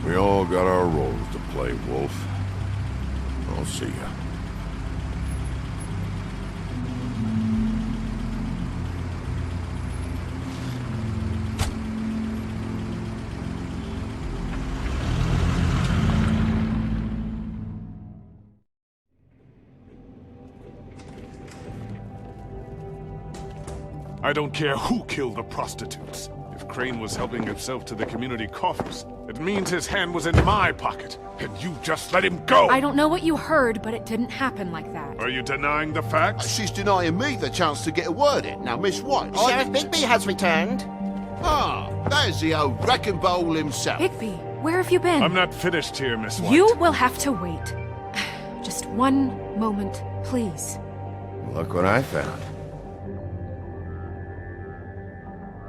We all got our roles to play, Wolf. I'll see ya. I don't care who killed the prostitutes. If Crane was helping himself to the community coffers, it means his hand was in my pocket, and you just let him go! I don't know what you heard, but it didn't happen like that. Are you denying the facts? She's denying me the chance to get a word in. Now, Miss White... Sheriff Bigby has returned. Ah, there's the old wrecking bowl himself. Bigby, where have you been? I'm not finished here, Miss White. You will have to wait. Just one moment, please. Look what I found.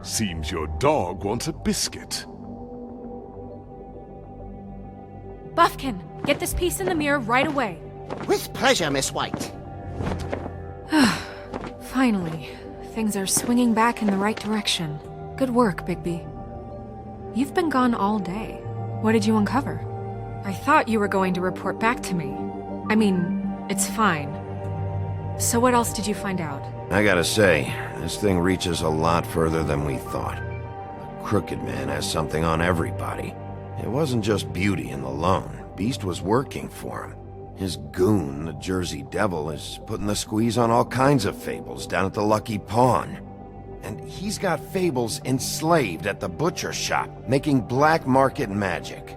Seems your dog wants a biscuit. Buffkin, get this piece in the mirror right away. With pleasure, Miss White. Finally, things are swinging back in the right direction. Good work, Bigby. You've been gone all day. What did you uncover? I thought you were going to report back to me. I mean, it's fine. So what else did you find out? I gotta say, this thing reaches a lot further than we thought. The Crooked Man has something on everybody. It wasn't just Beauty and the Lone. Beast was working for him. His goon, the Jersey Devil, is putting the squeeze on all kinds of fables down at the Lucky Pawn. And he's got fables enslaved at the butcher shop, making black market magic.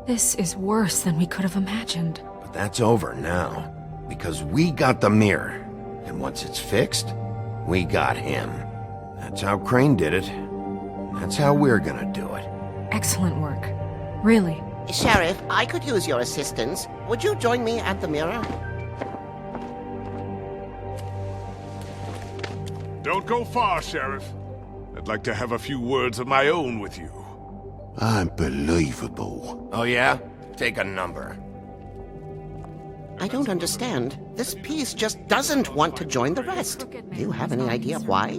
This is worse than we could have imagined. But that's over now, because we got the mirror. And once it's fixed, we got him. That's how Crane did it. That's how we're gonna do it. Excellent work. Really. Sheriff, I could use your assistance. Would you join me at the mirror? Don't go far, Sheriff. I'd like to have a few words of my own with you. Unbelievable. Oh yeah? Take a number. I don't understand. This piece just doesn't want to join the rest. Do you have any idea why?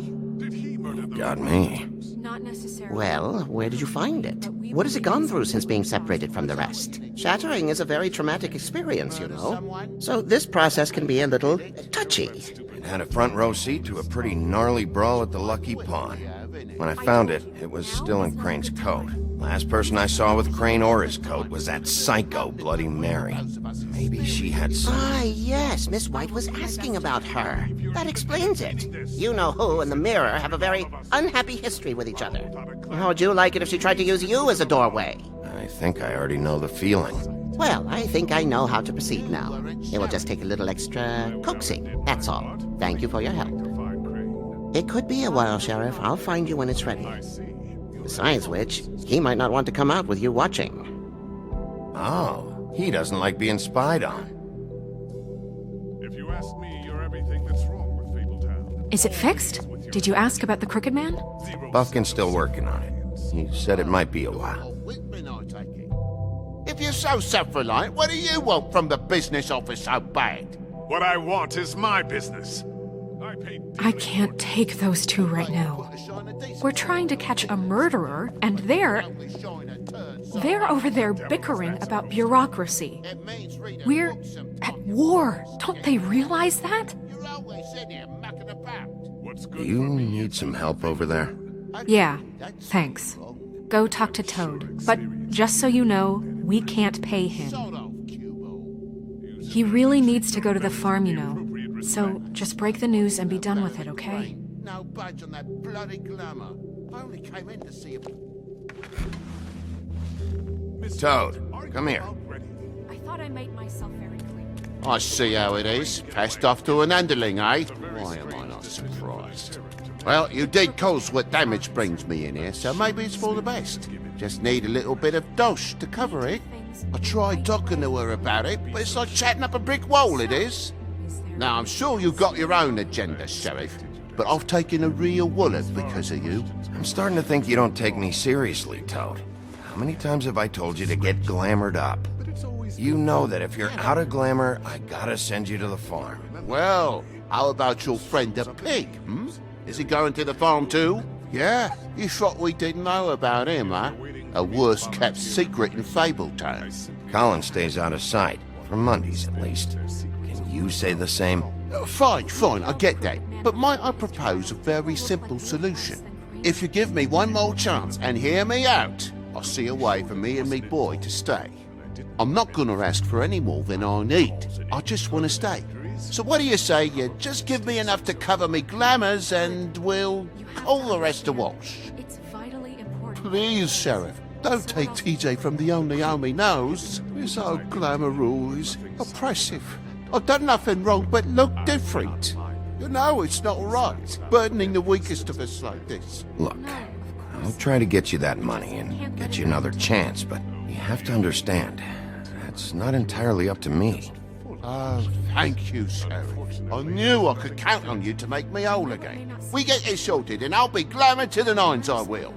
Got me. Not necessarily. Well, where did you find it? What has it gone through since being separated from the rest? Shattering is a very traumatic experience, you know. So this process can be a little touchy. It had a front row seat to a pretty gnarly brawl at the Lucky Pawn. When I found it, it was still in Crane's coat. Last person I saw with Crane or his coat was that psycho Bloody Mary. Maybe she had some... Ah, yes, Miss White was asking about her. That explains it. You know who and the mirror have a very unhappy history with each other. How would you like it if she tried to use you as a doorway? I think I already know the feeling. Well, I think I know how to proceed now. It will just take a little extra coaxing, that's all. Thank you for your help. It could be a while, Sheriff. I'll find you when it's ready. Besides which, he might not want to come out with you watching. Oh, he doesn't like being spied on. If you ask me, you're everything that's wrong with Fabletown. Is it fixed? Did you ask about the Crooked Man? Buffkin's still working on it. He said it might be a while. If you're so self-reliant, what do you want from the business office so bad? What I want is my business. I can't take those two right now. We're trying to catch a murderer, and they're over there bickering about bureaucracy. We're at war. Don't they realize that? Do you need some help over there? Yeah, thanks. go talk to Toad. But just so you know, we can't pay him. He really needs to go to the farm, you know. So just break the news and be done with it, okay? No budge on that bloody glamour. I only came in to see if... Toad, come here. I thought I made myself very clear. I see how it is. Passed off to an underling, eh? Why am I not surprised? Well, you did cause what damage brings me in here, so maybe it's for the best. Just need a little bit of dosh to cover it. I tried talking to her about it, but it's like chatting up a brick wall, it is. Now, I'm sure you've got your own agenda, Sheriff, but I've taken a real wallet because of you. I'm starting to think you don't take me seriously, Toad. How many times have I told you to get glamored up? You know that if you're out of glamour, I gotta send you to the farm. Well, how about your friend the pig, hmm? Is he going to the farm too? Yeah? You thought we didn't know about him, huh? A worst-kept secret in Fabletown. Colin stays out of sight, for Mondays at least. Can you say the same? Fine, I get that. But might I propose a very simple solution? If you give me one more chance and hear me out, I'll see a way for me and me boy to stay. I'm not gonna ask for any more than I need. I just want to stay. So what do you say you just give me enough to cover me glamours and we'll call the rest a wash? It's vitally important. Please, Sheriff, don't take TJ from the only home he knows. This old glamour rule is oppressive. I've done nothing wrong but look different. You know it's not right, burdening the weakest of us like this. Look, I'll try to get you that money and get you another chance, but you have to understand, that's not entirely up to me. Oh, thank you, Sheriff. I knew I could count on you to make me whole again. We get this sorted and I'll be glamour to the nines, I will.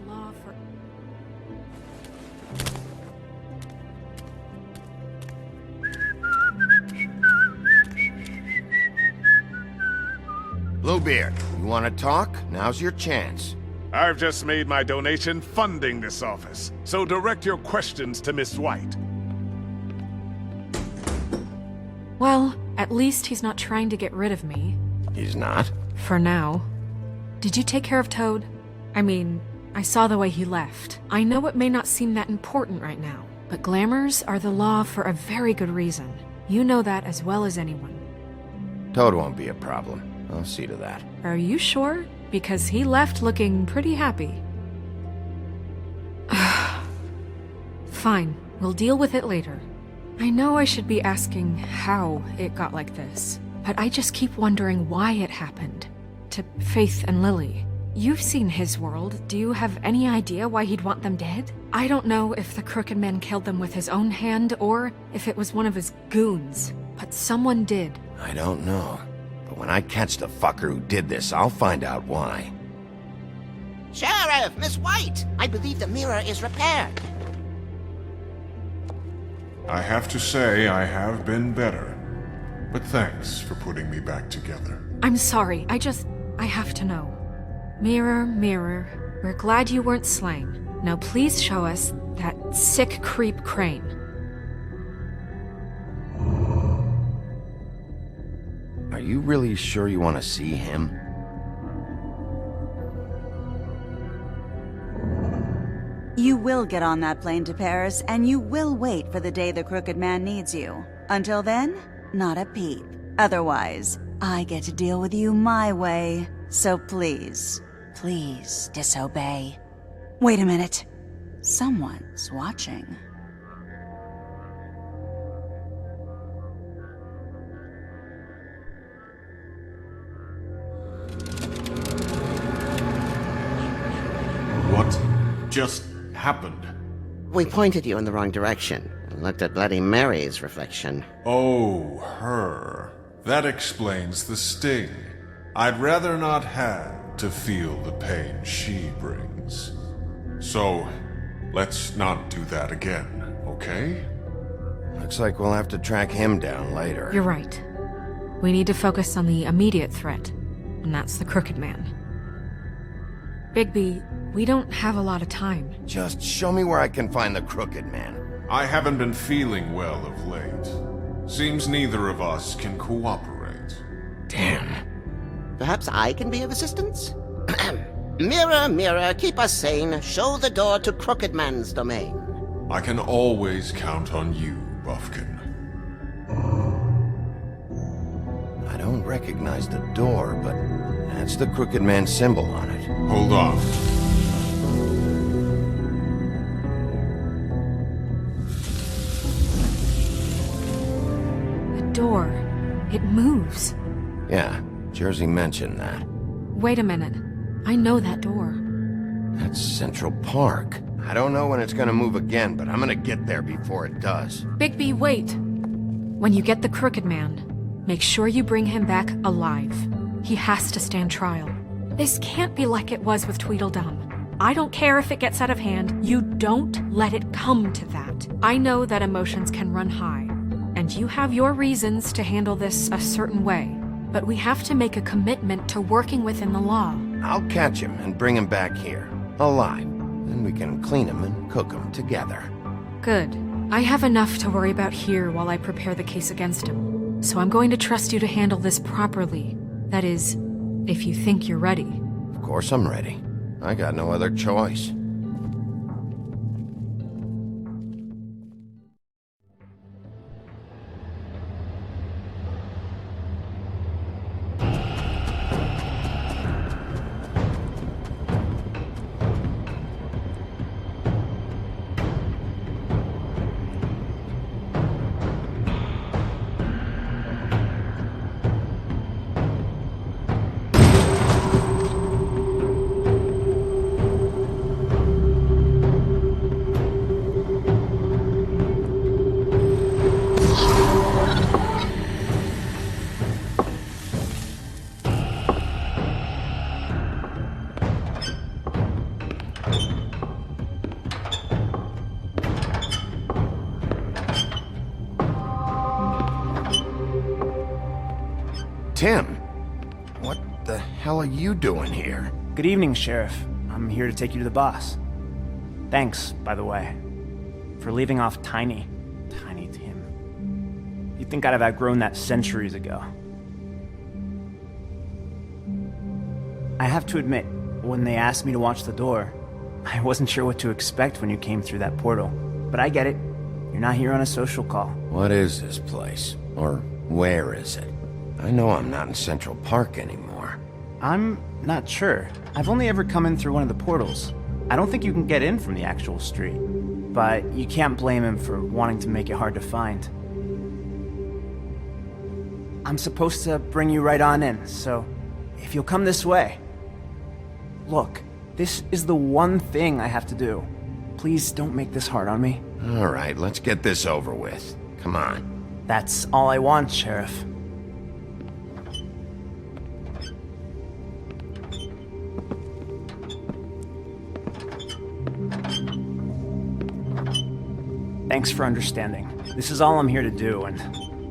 Bluebeard, you want to talk? Now's your chance. I've just made my donation funding this office, so direct your questions to Miss White. Well, at least he's not trying to get rid of me. He's not? For now. Did you take care of Toad? I mean, I saw the way he left. I know it may not seem that important right now, but glamours are the law for a very good reason. You know that as well as anyone. Toad won't be a problem. I'll see to that. Are you sure? Because he left looking pretty happy. Fine, we'll deal with it later. I know I should be asking how it got like this, but I just keep wondering why it happened. To Faith and Lily. You've seen his world. Do you have any idea why he'd want them dead? I don't know if the Crooked Man killed them with his own hand or if it was one of his goons, but someone did. I don't know. But when I catch the fucker who did this, I'll find out why. Sheriff, Miss White! I believe the mirror is repaired. I have to say I have been better. But thanks for putting me back together. I'm sorry, I have to know. Mirror, mirror, we're glad you weren't slain. Now please show us that sick creep Crane. Are you really sure you want to see him? You will get on that plane to Paris, and you will wait for the day the Crooked Man needs you. Until then, not a peep. Otherwise, I get to deal with you my way. So please, please disobey. Wait a minute. Someone's watching. What just happened? We pointed you in the wrong direction and looked at Bloody Mary's reflection. Oh, her. That explains the sting. I'd rather not have to feel the pain she brings. So, let's not do that again, okay? Looks like we'll have to track him down later. You're right. We need to focus on the immediate threat, and that's the Crooked Man. Bigby, we don't have a lot of time. Just show me where I can find the Crooked Man. I haven't been feeling well of late. Seems neither of us can cooperate. Damn. Perhaps I can be of assistance? Mirror, mirror, keep us sane. Show the door to Crooked Man's domain. I can always count on you, Buffkin. I don't recognize the door, but that's the Crooked Man symbol on it. Hold on. The door. It moves. Yeah, Jersey mentioned that. Wait a minute. I know that door. That's Central Park. I don't know when it's gonna move again, but I'm gonna get there before it does. Bigby, wait. When you get the Crooked Man, make sure you bring him back alive. He has to stand trial. This can't be like it was with Tweedledum. I don't care if it gets out of hand. You don't let it come to that. I know that emotions can run high, and you have your reasons to handle this a certain way. But we have to make a commitment to working within the law. I'll catch him and bring him back here, alive. Then we can clean him and cook him together. Good. I have enough to worry about here while I prepare the case against him. So I'm going to trust you to handle this properly. That is, if you think you're ready. Of course I'm ready. I got no other choice. Tim, what the hell are you doing here? Good evening, Sheriff. I'm here to take you to the boss. Thanks, by the way, for leaving off Tiny. Tiny Tim. You'd think I'd have outgrown that centuries ago. I have to admit, when they asked me to watch the door, I wasn't sure what to expect when you came through that portal. But I get it. You're not here on a social call. What is this place? Or where is it? I know I'm not in Central Park anymore. I'm not sure. I've only ever come in through one of the portals. I don't think you can get in from the actual street. But you can't blame him for wanting to make it hard to find. I'm supposed to bring you right on in, so if you'll come this way. Look, this is the one thing I have to do. Please don't make this hard on me. All right, let's get this over with. Come on. That's all I want, Sheriff. Thanks for understanding. This is all I'm here to do, and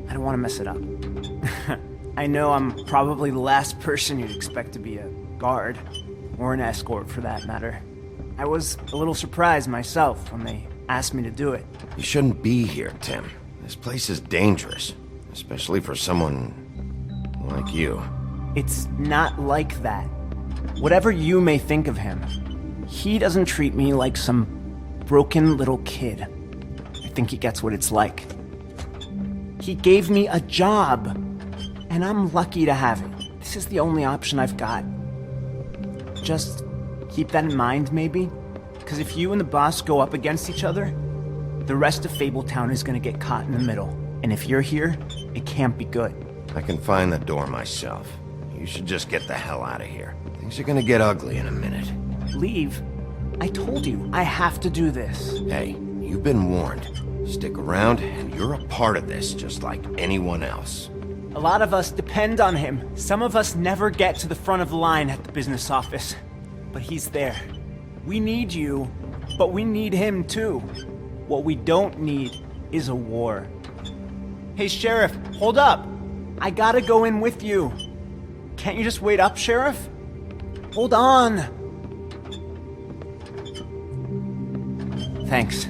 I don't want to mess it up. I know I'm probably the last person you'd expect to be a guard, or an escort for that matter. I was a little surprised myself when they asked me to do it. You shouldn't be here, Tim. This place is dangerous, especially for someone like you. It's not like that. Whatever you may think of him, he doesn't treat me like some broken little kid. I think he gets what it's like. He gave me a job, and I'm lucky to have it. This is the only option I've got. Just keep that in mind, maybe? Because if you and the boss go up against each other, the rest of Fabletown is gonna get caught in the middle. And if you're here, it can't be good. I can find the door myself. You should just get the hell out of here. Things are gonna get ugly in a minute. Leave? I told you, I have to do this. Hey, you've been warned. Stick around, and you're a part of this, just like anyone else. A lot of us depend on him. Some of us never get to the front of the line at the business office. But he's there. We need you, but we need him too. What we don't need is a war. Hey, Sheriff, hold up. I gotta go in with you. Can't you just wait up, Sheriff? Hold on. Thanks.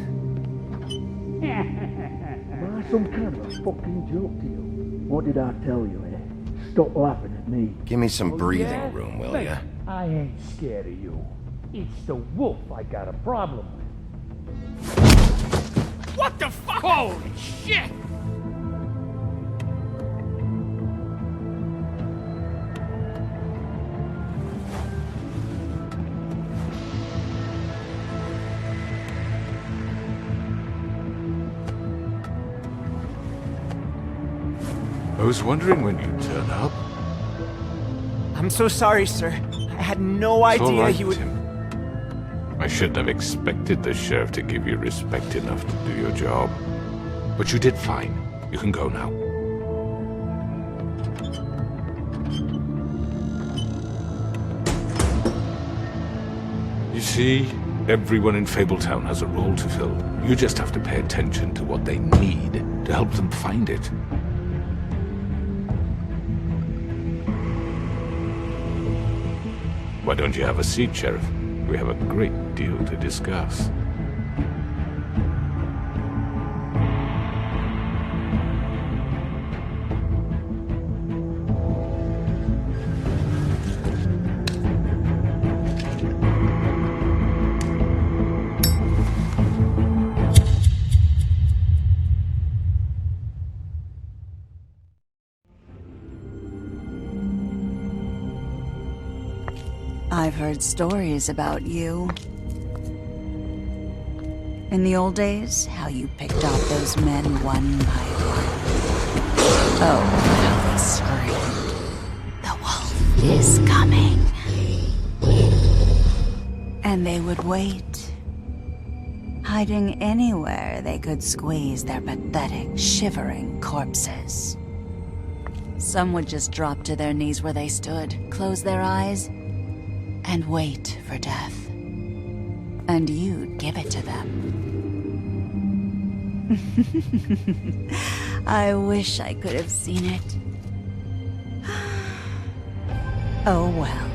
Am I some kind of a fucking joke to you? What did I tell you, eh? Stop laughing at me. Give me some breathing room, will ya? I ain't scared of you. It's the wolf I got a problem with. What the fuck? Holy shit! I was wondering when you'd turn up. I'm so sorry, sir. I had no It's all idea right, he would... Tim. I shouldn't have expected the sheriff to give you respect enough to do your job. But you did fine. You can go now. You see, everyone in Fabletown has a role to fill. You just have to pay attention to what they need to help them find it. Why don't you have a seat, Sheriff? We have a great deal to discuss. I've heard stories about you. In the old days, how you picked off those men one by one. Oh, how they screamed. The wolf is coming. And they would wait, hiding anywhere they could squeeze their pathetic, shivering corpses. Some would just drop to their knees where they stood, close their eyes, and wait for death. And you'd give it to them. I wish I could have seen it. Oh well.